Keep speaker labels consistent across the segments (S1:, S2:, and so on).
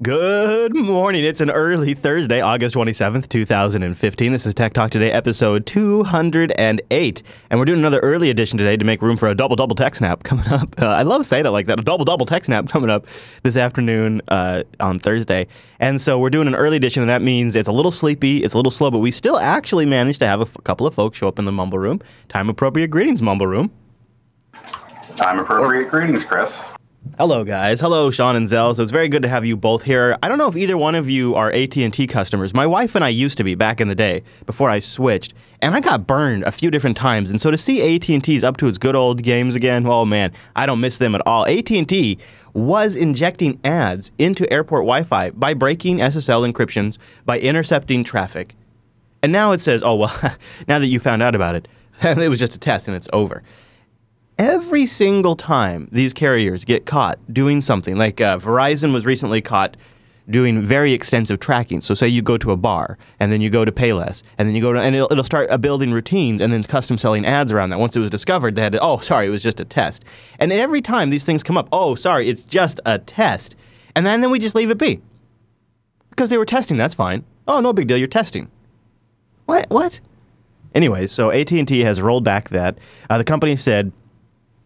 S1: Good morning. It's an early Thursday, August 27th, 2015. This is Tech Talk Today, episode 208. And we're doing another early edition today to make room for a double tech snap coming up. I love saying it like that, a double tech snap coming up this afternoon on Thursday. And so we're doing an early edition, and that means it's a little sleepy, it's a little slow, but we still actually managed to have a couple of folks show up in the Mumble Room. Time-appropriate greetings, Mumble Room.
S2: Time-appropriate greetings, Chris.
S1: Hello, guys. Hello, Sean and Zell. So it's very good to have you both here. I don't know if either one of you are AT&T customers. My wife and I used to be back in the day before I switched, and I got burned a few different times. And so to see AT&T's up to its good old games again, oh man, I don't miss them at all. AT&T was injecting ads into airport Wi-Fi by breaking SSL encryptions, by intercepting traffic. And now it says, oh, well, now that you found out about it, it was just a test and it's over. Every single time these carriers get caught doing something, like Verizon was recently caught doing very extensive tracking. So say you go to a bar, and then you go to Payless, and then you go to, and it'll start building routines and then custom selling ads around that. Once it was discovered, they had to, oh, sorry, it was just a test. And every time these things come up, oh, sorry, it's just a test. And then we just leave it be. Because they were testing, that's fine. Oh, no big deal, you're testing. What? Anyways, so AT&T has rolled back that. The company said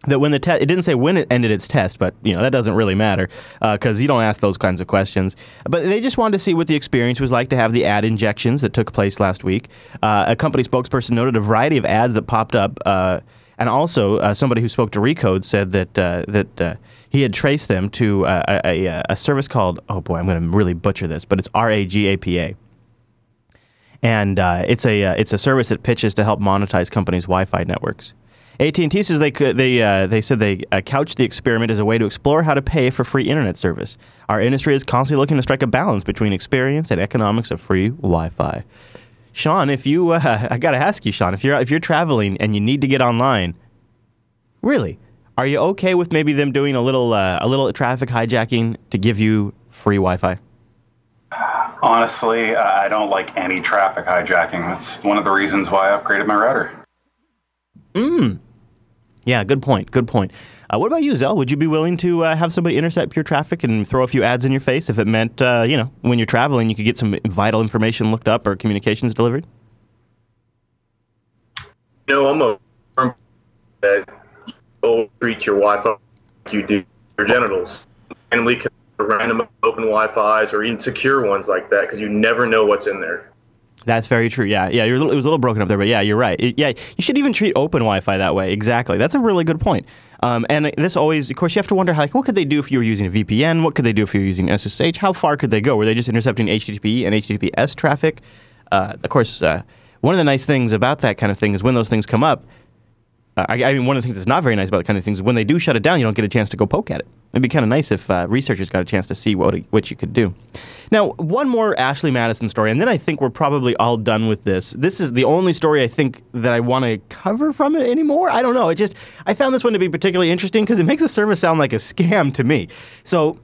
S1: that when the test, it didn't say when it ended its test, but that doesn't really matter because you don't ask those kinds of questions. But they just wanted to see what the experience was like to have the ad injections that took place last week. A company spokesperson noted a variety of ads that popped up, and also somebody who spoke to Recode said that he had traced them to a service called, oh boy, I'm going to really butcher this, but it's RAGAPA. And it's a service that pitches to help monetize companies' Wi-Fi networks. AT&T says they said they couched the experiment as a way to explore how to pay for free internet service. Our industry is constantly looking to strike a balance between experience and economics of free Wi-Fi. Sean, if you I got to ask you, Sean, if you're traveling and you need to get online, really, are you okay with maybe them doing a little traffic hijacking to give you free Wi-Fi?
S2: Honestly, I don't like any traffic hijacking. That's one of the reasons why I upgraded my router.
S1: Yeah, good point. What about you, Zell? Would you be willing to have somebody intercept your traffic and throw a few ads in your face if it meant, when you're traveling, you could get some vital information looked up or communications delivered?
S3: I'm a firm that you don't treat your Wi-Fi like you do your genitals. Randomly random open Wi-Fis or even secure ones like that because you never know what's in there.
S1: That's very true. Yeah. It was a little broken up there, but yeah, you're right. You should even treat open Wi-Fi that way. Exactly. That's a really good point. And this always, of course, you have to wonder, what could they do if you were using a VPN? What could they do if you were using SSH? How far could they go? Were they just intercepting HTTP and HTTPS traffic? Of course, one of the nice things about that kind of thing is when those things come up, one of the things that's not very nice about the kind of things is when they do shut it down, you don't get a chance to go poke at it. It'd be kind of nice if researchers got a chance to see what you could do. Now, one more Ashley Madison story, and then I think we're probably all done with this. This is the only story I think that I want to cover from it anymore. I don't know. I found this one to be particularly interesting because it makes the service sound like a scam to me. So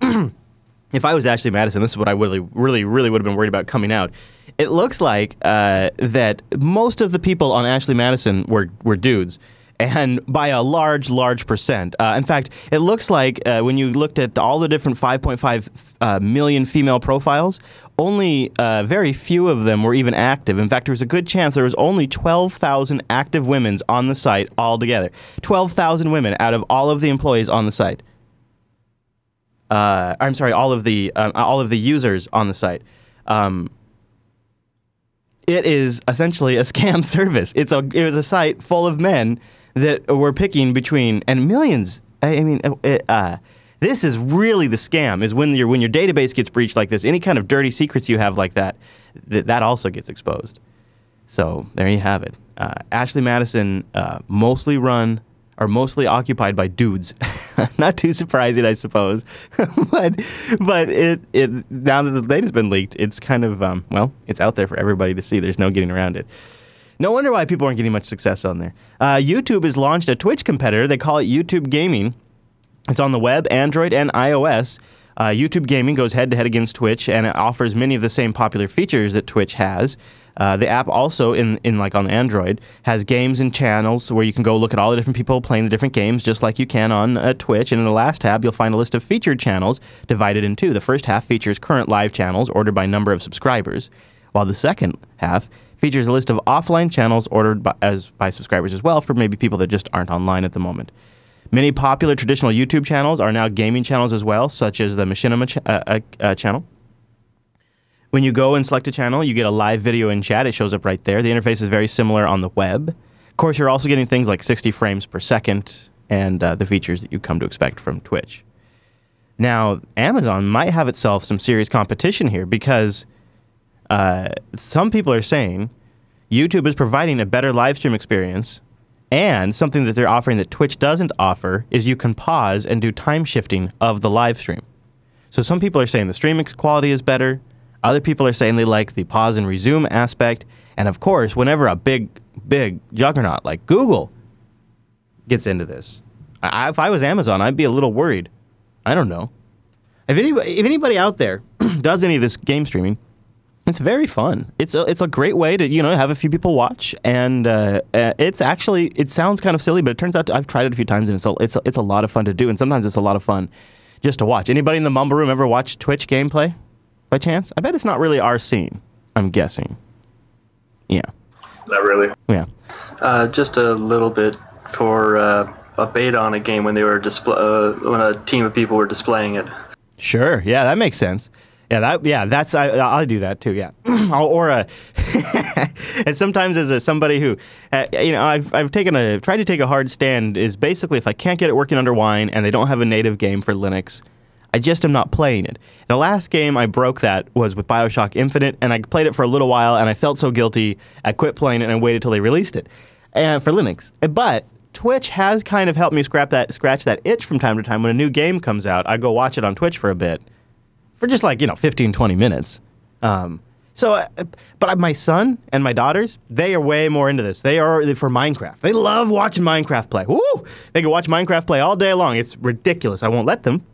S1: if I was Ashley Madison, this is what I really would have been worried about coming out. It looks like that most of the people on Ashley Madison were dudes. And by a large percent. In fact, it looks like when you looked at all the different 5.5 million female profiles, only very few of them were even active. In fact, there was a good chance there was only 12,000 active women on the site altogether. 12,000 women out of all of the employees on the site. I'm sorry, all of the users on the site. It is essentially a scam service. It was a site full of men that were picking between, and millions. This is really the scam, is when your database gets breached like this, any kind of dirty secrets you have like that also gets exposed. So there you have it. Ashley Madison, mostly occupied by dudes. Not too surprising, I suppose. but now that the data's been leaked, it's kind of, it's out there for everybody to see. There's no getting around it. No wonder why people aren't getting much success on there. YouTube has launched a Twitch competitor. They call it YouTube Gaming. It's on the web, Android, and iOS. YouTube Gaming goes head-to-head against Twitch, and it offers many of the same popular features that Twitch has. The app also, in like on Android, has games and channels where you can go look at all the different people playing the different games, just like you can on Twitch. And in the last tab, you'll find a list of featured channels divided in two. The first half features current live channels ordered by number of subscribers, while the second half features a list of offline channels ordered by subscribers as well for maybe people that just aren't online at the moment. Many popular traditional YouTube channels are now gaming channels as well, such as the Machinima channel. When you go and select a channel, you get a live video in chat. It shows up right there. The interface is very similar on the web. Of course, you're also getting things like 60 frames per second and the features that you come to expect from Twitch. Now, Amazon might have itself some serious competition here because some people are saying YouTube is providing a better live stream experience, and something that they're offering that Twitch doesn't offer is you can pause and do time shifting of the live stream. So some people are saying the streaming quality is better. Other people are saying they like the pause and resume aspect. And of course, whenever a big juggernaut like Google gets into this, if I was Amazon, I'd be a little worried. I don't know. If anybody out there does any of this game streaming, it's very fun. It's a great way to have a few people watch, and it sounds kind of silly, but it turns out I've tried it a few times, and it's a lot of fun to do, and sometimes it's a lot of fun just to watch. Anybody in the Mumble Room ever watch Twitch gameplay by chance? I bet it's not really our scene. I'm guessing. Yeah.
S3: Not really.
S1: Yeah.
S4: Just a little bit for a beta on a game when they were when a team of people were displaying it.
S1: Sure. Yeah, that makes sense. That's I'll do that too. Yeah, and sometimes as somebody who, I've tried to take a hard stand is basically if I can't get it working under Wine and they don't have a native game for Linux, I just am not playing it. The last game I broke that was with BioShock Infinite, and I played it for a little while and I felt so guilty I quit playing it and I waited till they released it, and for Linux. But Twitch has kind of helped me scratch that itch from time to time. When a new game comes out, I go watch it on Twitch for a bit. For just 15, 20 minutes. But my son and my daughters, they are way more into this. They are for Minecraft. They love watching Minecraft play. Woo! They can watch Minecraft play all day long. It's ridiculous. I won't let them.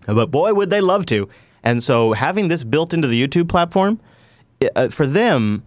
S1: But boy, would they love to. And so having this built into the YouTube platform, for them,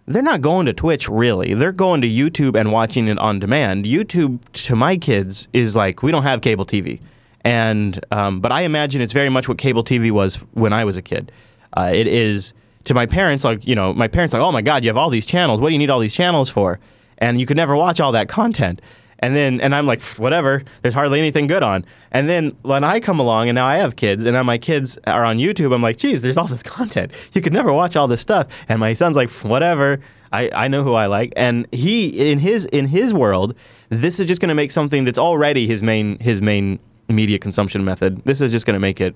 S1: they're not going to Twitch, really. They're going to YouTube and watching it on demand. YouTube, to my kids, is like, we don't have cable TV. And but I imagine it's very much what cable TV was when I was a kid. It is to my parents my parents like, oh my God, you have all these channels. What do you need all these channels for? And you could never watch all that content. And I'm like, whatever. There's hardly anything good on. And then when I come along and now I have kids and now my kids are on YouTube, I'm like, geez, there's all this content. You could never watch all this stuff. And my son's like, whatever. I know who I like. And he in his world, this is just going to make something that's already his main media consumption method. This is just going to make it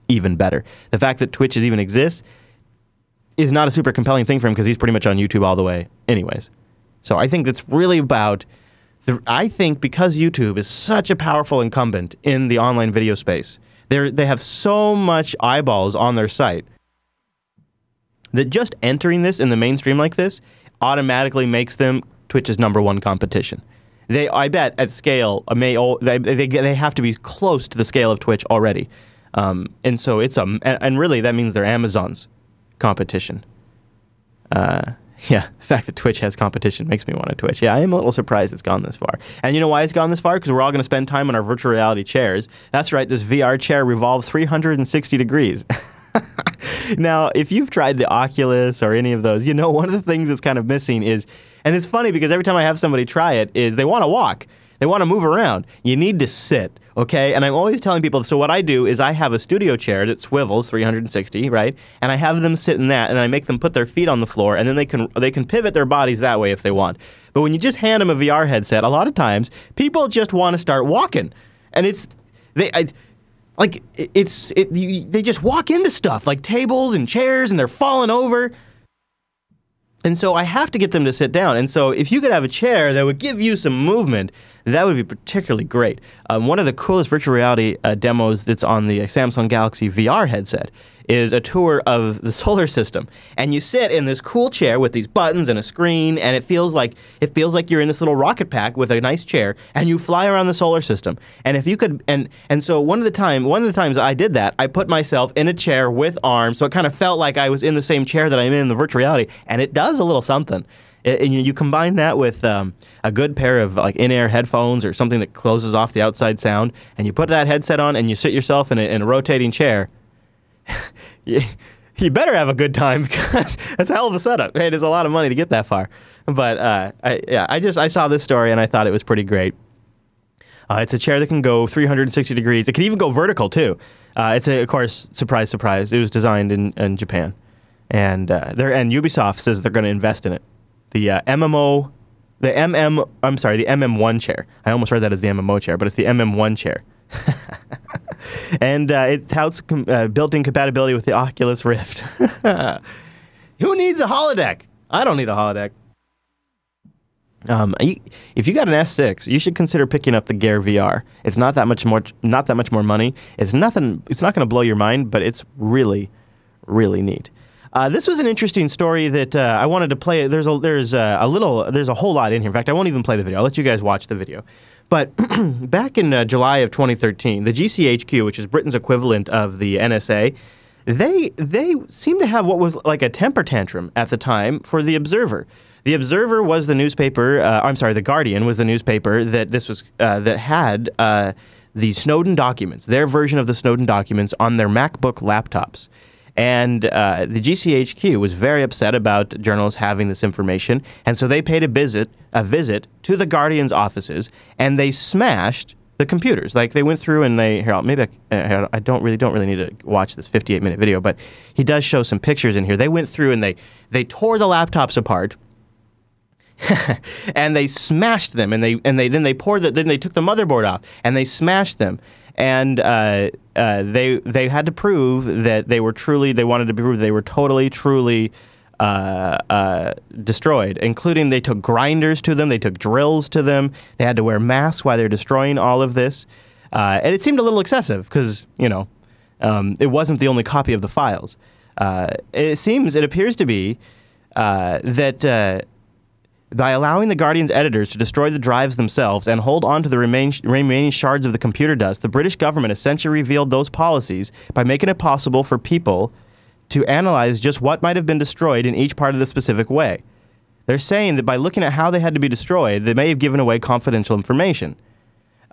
S1: even better. The fact that Twitch even exists is not a super compelling thing for him because he's pretty much on YouTube all the way anyways. So I think that's really about, I think because YouTube is such a powerful incumbent in the online video space, they have so much eyeballs on their site that just entering this in the mainstream like this automatically makes them Twitch's #1 competition. I bet at scale, they have to be close to the scale of Twitch already. And so and really that means they're Amazon's competition. Yeah, the fact that Twitch has competition makes me want to Twitch. Yeah, I am a little surprised it's gone this far. And you know why it's gone this far? Because we're all going to spend time on our virtual reality chairs. That's right, this VR chair revolves 360 degrees. Now, if you've tried the Oculus or any of those, one of the things that's kind of missing is, and it's funny because every time I have somebody try it, is they want to walk. They want to move around. You need to sit, okay? And I'm always telling people, so what I do is I have a studio chair that swivels 360, right? And I have them sit in that, and I make them put their feet on the floor, and then they can pivot their bodies that way if they want. But when you just hand them a VR headset, a lot of times, people just want to start walking. And they just walk into stuff, like tables and chairs, and they're falling over. And so I have to get them to sit down. And so if you could have a chair that would give you some movement, that would be particularly great. One of the coolest virtual reality demos that's on the Samsung Galaxy VR headset is a tour of the solar system, and you sit in this cool chair with these buttons and a screen, and it feels like you're in this little rocket pack with a nice chair, and you fly around the solar system. And if you could, and so one of the times I did that, I put myself in a chair with arms, so it kind of felt like I was in the same chair that I'm in the virtual reality, and it does a little something. And you combine that with a good pair of like in-ear headphones or something that closes off the outside sound, and you put that headset on and you sit yourself in a rotating chair. You better have a good time, because that's a hell of a setup. It is a lot of money to get that far. But I saw this story and I thought it was pretty great. It's a chair that can go 360 degrees. It can even go vertical too. Of course, surprise, surprise. It was designed in Japan, and Ubisoft says they're going to invest in it. The MM1 chair. I almost read that as the MMO chair, but it's the MM1 chair. And it touts built-in compatibility with the Oculus Rift. Who needs a holodeck? I don't need a holodeck. If you got an S6, you should consider picking up the Gear VR. It's not that much more money. It's not going to blow your mind, but it's really, really neat. This was an interesting story that I wanted to play. There's a whole lot in here. In fact, I won't even play the video. I'll let you guys watch the video. But back in July of 2013, the GCHQ, which is Britain's equivalent of the NSA, they seemed to have what was like a temper tantrum at the time for The Observer. The Observer was the newspaper. The Guardian was the newspaper that had the Snowden documents, their version of the Snowden documents, on their MacBook laptops. And the GCHQ was very upset about journalists having this information, and so they paid a visit to the Guardian's offices, and they smashed the computers. Like, they went through and I don't really need to watch this 58-minute video, but he does show some pictures in here. They went through and they tore the laptops apart. And they smashed them, and then they took the motherboard off and they smashed them. And they had to prove that they wanted to prove they were totally, truly destroyed, including they took grinders to them, they took drills to them, they had to wear masks while they're destroying all of this. And it seemed a little excessive because, it wasn't the only copy of the files. It appears to be that by allowing the Guardian's editors to destroy the drives themselves and hold on to the remaining shards of the computer dust, the British government essentially revealed those policies by making it possible for people to analyze just what might have been destroyed in each part of the specific way. They're saying that by looking at how they had to be destroyed, they may have given away confidential information.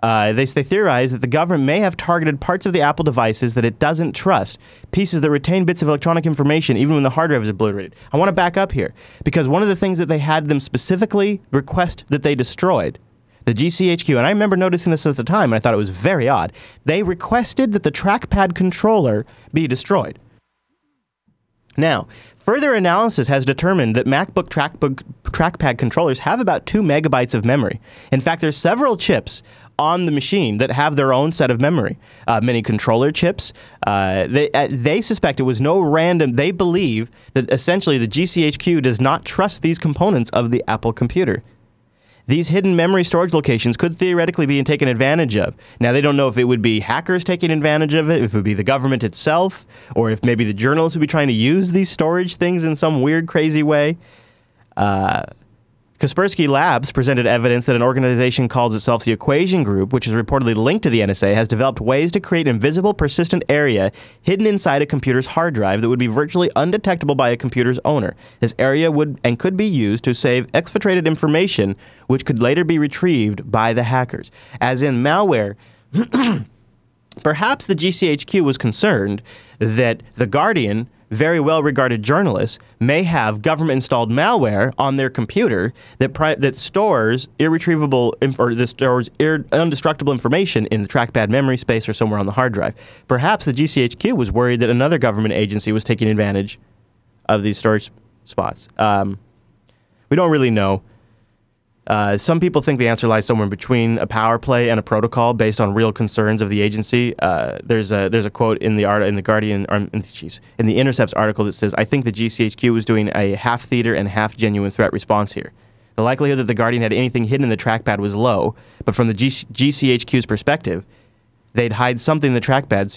S1: They theorize that the government may have targeted parts of the Apple devices that it doesn't trust, pieces that retain bits of electronic information even when the hard drive is obliterated. I want to back up here, because one of the things that they had them specifically request that they destroyed, the GCHQ, and I remember noticing this at the time, and I thought it was very odd, they requested that the trackpad controller be destroyed. Now, further analysis has determined that MacBook trackpad controllers have about 2 megabytes of memory. In fact, there's several chips on the machine that have their own set of memory. Many controller chips. They suspect it was no random. They believe that essentially the GCHQ does not trust these components of the Apple computer. These hidden memory storage locations could theoretically be taken advantage of. Now, they don't know if it would be hackers taking advantage of it, if it would be the government itself, or if maybe the journalists would be trying to use these storage things in some weird, crazy way. Kaspersky Labs presented evidence that an organization calls itself the Equation Group, which is reportedly linked to the NSA, has developed ways to create an invisible, persistent area hidden inside a computer's hard drive that would be virtually undetectable by a computer's owner. This area would and could be used to save exfiltrated information, which could later be retrieved by the hackers. As in malware, perhaps the GCHQ was concerned that The Guardian, very well-regarded journalists, may have government-installed malware on their computer that stores indestructible information in the trackpad memory space or somewhere on the hard drive. Perhaps the GCHQ was worried that another government agency was taking advantage of these storage spots. We don't really know. Some people think the answer lies somewhere between a power play and a protocol based on real concerns of the agency. There's a quote in the Guardian, in the Intercepts article that says, "I think the GCHQ was doing a half theater and half genuine threat response here." The likelihood that the Guardian had anything hidden in the trackpad was low, but from the GCHQ's perspective, they'd hide something in the trackpad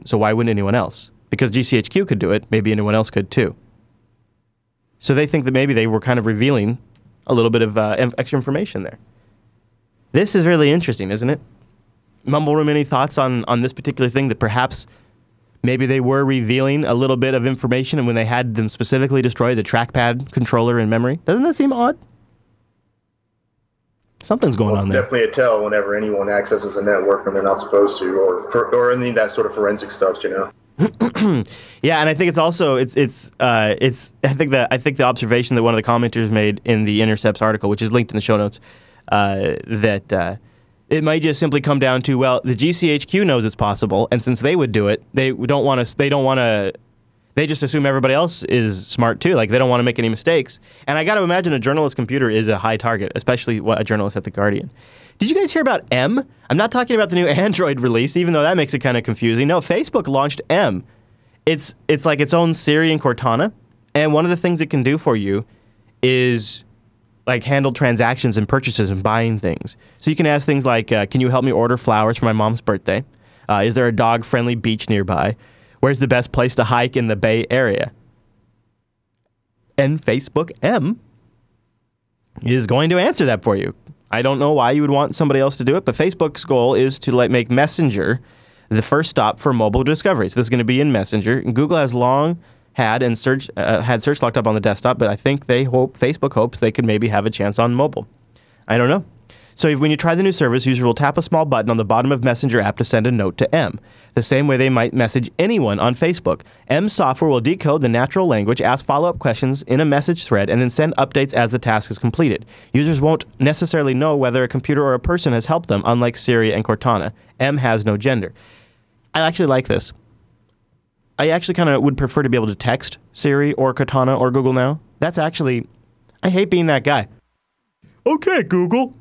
S1: so why wouldn't anyone else? Because GCHQ could do it, maybe anyone else could too. So they think that maybe they were kind of revealing a little bit of extra information there. This is really interesting, isn't it? Mumble Room, any thoughts on this particular thing, that perhaps maybe they were revealing a little bit of information and when they had them specifically destroy the trackpad, controller, and memory? Doesn't that seem odd? Something's going on there.
S3: Definitely a tell whenever anyone accesses a network when they're not supposed to, or any of that sort of forensic stuff, you know.
S1: Yeah, and I think it's also I think the observation that one of the commenters made in the Intercepts article, which is linked in the show notes, that it might just simply come down to, well, the GCHQ knows it's possible, and since they would do it, they just assume everybody else is smart too. Like, they don't want to make any mistakes. And I got to imagine a journalist's computer is a high target, especially a journalist at The Guardian. Did you guys hear about M? I'm not talking about the new Android release, even though that makes it kind of confusing. No, Facebook launched M. It's like its own Siri and Cortana, and one of the things it can do for you is like handle transactions and purchases and buying things. So you can ask things like, can you help me order flowers for my mom's birthday? Is there a dog-friendly beach nearby? Where's the best place to hike in the Bay Area? And Facebook M is going to answer that for you. I don't know why you would want somebody else to do it, but Facebook's goal is to make Messenger the first stop for mobile discovery. So this is going to be in Messenger. And Google has long had search locked up on the desktop, but I think Facebook hopes they could maybe have a chance on mobile. I don't know. So when you try the new service, users will tap a small button on the bottom of Messenger app to send a note to M, the same way they might message anyone on Facebook. M software will decode the natural language, ask follow-up questions in a message thread, and then send updates as the task is completed. Users won't necessarily know whether a computer or a person has helped them, unlike Siri and Cortana. M has no gender. I actually like this. I actually kind of would prefer to be able to text Siri or Cortana or Google Now. That's actually... I hate being that guy. Okay, Google.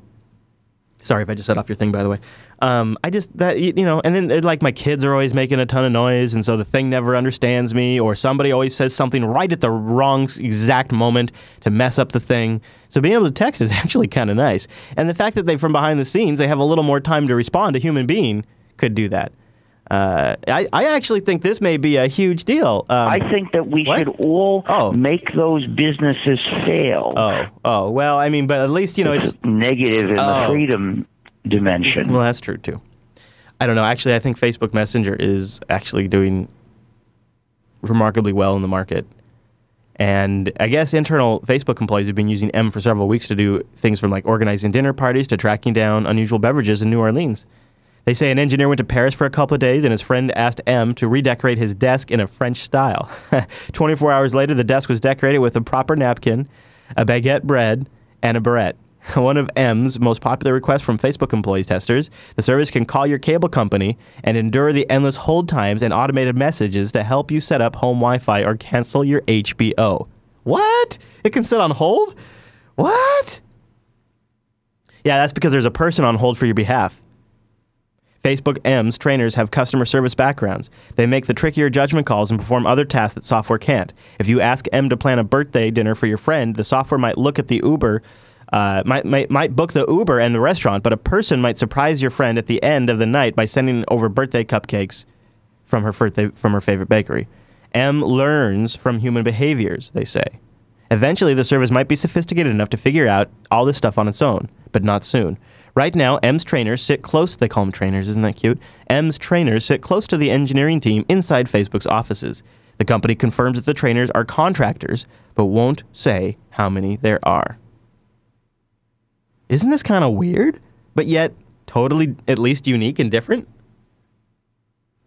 S1: Sorry if I just set off your thing, by the way. And then like my kids are always making a ton of noise, and so the thing never understands me, or somebody always says something right at the wrong exact moment to mess up the thing. So being able to text is actually kind of nice. And the fact that from behind the scenes, they have a little more time to respond, a human being could do that. I actually think this may be a huge deal.
S5: I think that we should all make those businesses fail.
S1: Oh, well, I mean, but at least, it's
S5: negative in the freedom dimension.
S1: Well, that's true, too. I don't know. Actually, I think Facebook Messenger is actually doing remarkably well in the market. And I guess internal Facebook employees have been using M for several weeks to do things from like organizing dinner parties to tracking down unusual beverages in New Orleans. They say an engineer went to Paris for a couple of days, and his friend asked M to redecorate his desk in a French style. 24 hours later, the desk was decorated with a proper napkin, a baguette bread, and a barrette. One of M's most popular requests from Facebook employees testers, the service can call your cable company and endure the endless hold times and automated messages to help you set up home Wi-Fi or cancel your HBO. What? It can sit on hold? What? Yeah, that's because there's a person on hold for your behalf. Facebook M's trainers have customer service backgrounds. They make the trickier judgment calls and perform other tasks that software can't. If you ask M to plan a birthday dinner for your friend, the software might look at the Uber, might book the Uber and the restaurant, but a person might surprise your friend at the end of the night by sending over birthday cupcakes from her favorite bakery. M learns from human behaviors, they say. Eventually, the service might be sophisticated enough to figure out all this stuff on its own, but not soon. Right now, M's trainers sit close, they call them trainers, isn't that cute? M's trainers sit close to the engineering team inside Facebook's offices. The company confirms that the trainers are contractors, but won't say how many there are. Isn't this kind of weird, but yet totally at least unique and different?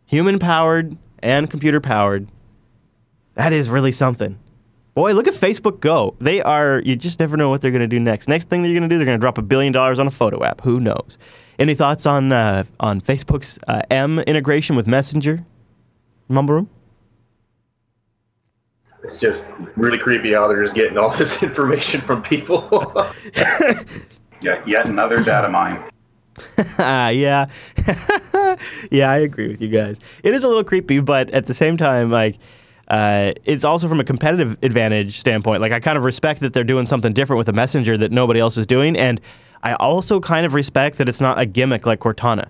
S1: Human-powered and computer-powered. That is really something. Boy, look at Facebook go. You just never know what they're going to do next. Next thing they're going to do, they're going to drop $1 billion on a photo app. Who knows? Any thoughts on Facebook's M integration with Messenger? Mumble Room?
S3: It's just really creepy how they're just getting all this information from people.
S2: Yeah, yet another data mine.
S1: Yeah. Yeah, I agree with you guys. It is a little creepy, but at the same time, it's also from a competitive advantage standpoint. Like, I kind of respect that they're doing something different with the Messenger that nobody else is doing, and I also kind of respect that it's not a gimmick like Cortana.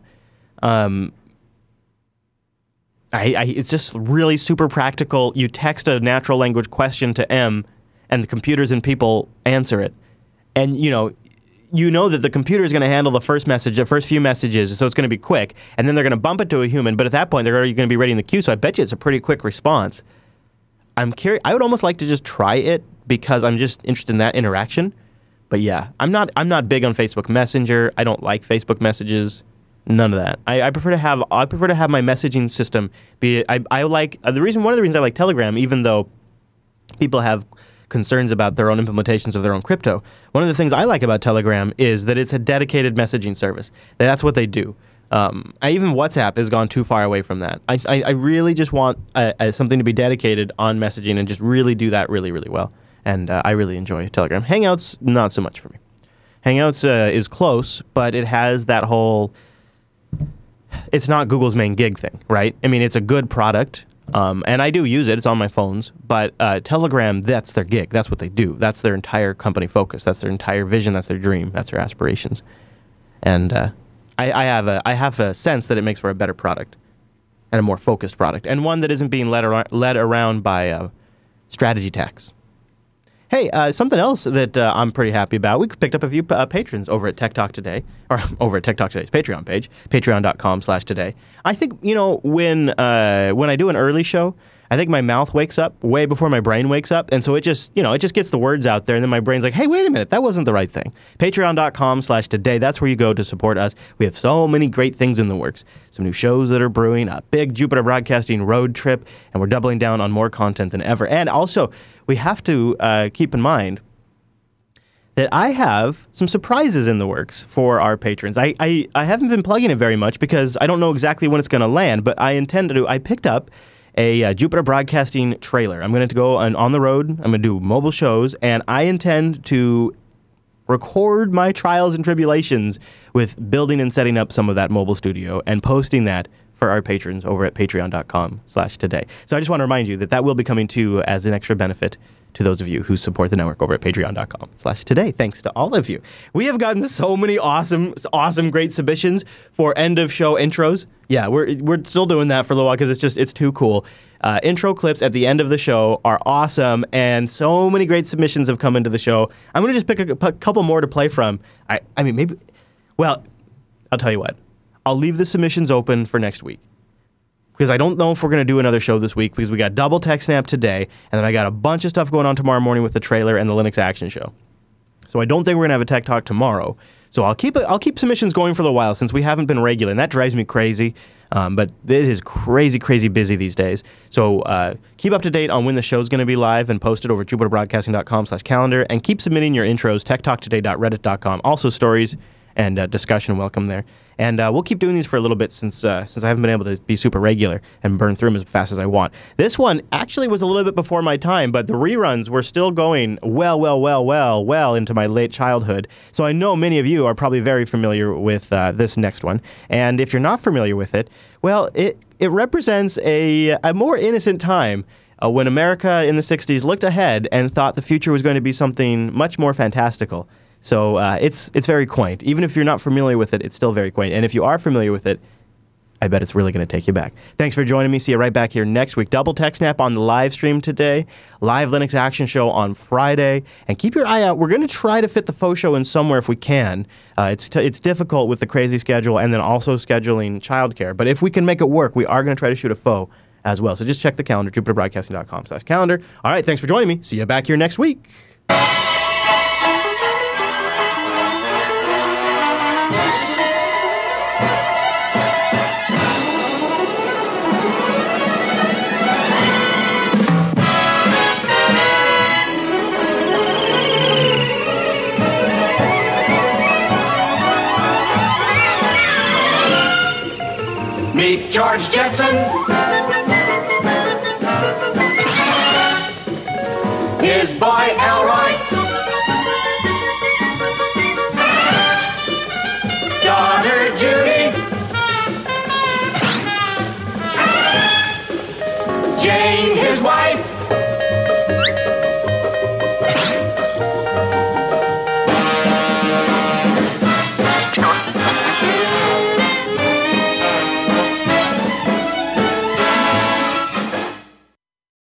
S1: It's just really super practical. You text a natural language question to M, and the computers and people answer it. And, you know that the computer is going to handle the first few messages, so it's going to be quick. And then they're going to bump it to a human, but at that point, they're already going to be ready in the queue, so I bet you it's a pretty quick response. I'm curious. I would almost like to just try it because I'm just interested in that interaction. But yeah, I'm not big on Facebook Messenger. I don't like Facebook messages. None of that. I prefer to have my messaging system be. One of the reasons I like Telegram, even though people have concerns about their own implementations of their own crypto. One of the things I like about Telegram is that it's a dedicated messaging service. That's what they do. Even WhatsApp has gone too far away from that. I really just want something to be dedicated on messaging and just really do that really, really well. And I really enjoy Telegram. Hangouts, not so much for me. Hangouts is close, but it has that whole... It's not Google's main gig thing, right? I mean, it's a good product, and I do use it. It's on my phones. But Telegram, that's their gig. That's what they do. That's their entire company focus. That's their entire vision. That's their dream. That's their aspirations. And I have a sense that it makes for a better product and a more focused product, and one that isn't being led around by strategy tax. Hey, something else that I'm pretty happy about. We picked up a few patrons over at Tech Talk Today, or over at Tech Talk Today's Patreon page, patreon.com/today. I think, when I do an early show, I think my mouth wakes up way before my brain wakes up, and so it just gets the words out there, and then my brain's like, hey, wait a minute, that wasn't the right thing. Patreon.com/today, that's where you go to support us. We have so many great things in the works. Some new shows that are brewing, a big Jupiter Broadcasting road trip, and we're doubling down on more content than ever. And also, we have to keep in mind that I have some surprises in the works for our patrons. I haven't been plugging it very much because I don't know exactly when it's going to land, but I intend to do. I picked up a Jupiter Broadcasting trailer. I'm going to go on the road. I'm going to do mobile shows, and I intend to record my trials and tribulations with building and setting up some of that mobile studio and posting that for our patrons over at patreon.com/today. So I just want to remind you that will be coming to you as an extra benefit to those of you who support the network over at patreon.com/today. Thanks to all of you. We have gotten so many awesome, great submissions for end of show intros. Yeah, we're still doing that for a little while because it's too cool. Intro clips at the end of the show are awesome, and so many great submissions have come into the show. I'm going to just pick a couple more to play from. I mean, maybe... Well, I'll tell you what. I'll leave the submissions open for next week, because I don't know if we're going to do another show this week, because we got double TechSnap today, and then I got a bunch of stuff going on tomorrow morning with the trailer and the Linux Action Show. So I don't think we're going to have a Tech Talk tomorrow. So I'll keep submissions going for a while since we haven't been regular, and that drives me crazy. But it is crazy, crazy busy these days. So keep up to date on when the show's going to be live and posted over at jupiterbroadcasting.com/calendar, and keep submitting your intros, techtalktoday.reddit.com. Also stories and discussion welcome there. And we'll keep doing these for a little bit since I haven't been able to be super regular and burn through them as fast as I want. This one actually was a little bit before my time, but the reruns were still going well into my late childhood. So I know many of you are probably very familiar with this next one. And if you're not familiar with it, well, it represents a more innocent time when America in the 60s looked ahead and thought the future was going to be something much more fantastical. So it's very quaint. Even if you're not familiar with it, it's still very quaint. And if you are familiar with it, I bet it's really going to take you back. Thanks for joining me. See you right back here next week. Double TechSnap on the live stream today. Live Linux Action Show on Friday. And keep your eye out. We're going to try to fit the faux show in somewhere if we can. It's difficult with the crazy schedule and then also scheduling childcare. But if we can make it work, we are going to try to shoot a faux as well. So just check the calendar, jupiterbroadcasting.com/calendar. All right, thanks for joining me. See you back here next week.
S6: Meet George Jetson. His boy Elroy. Daughter Judy. Jane, his wife.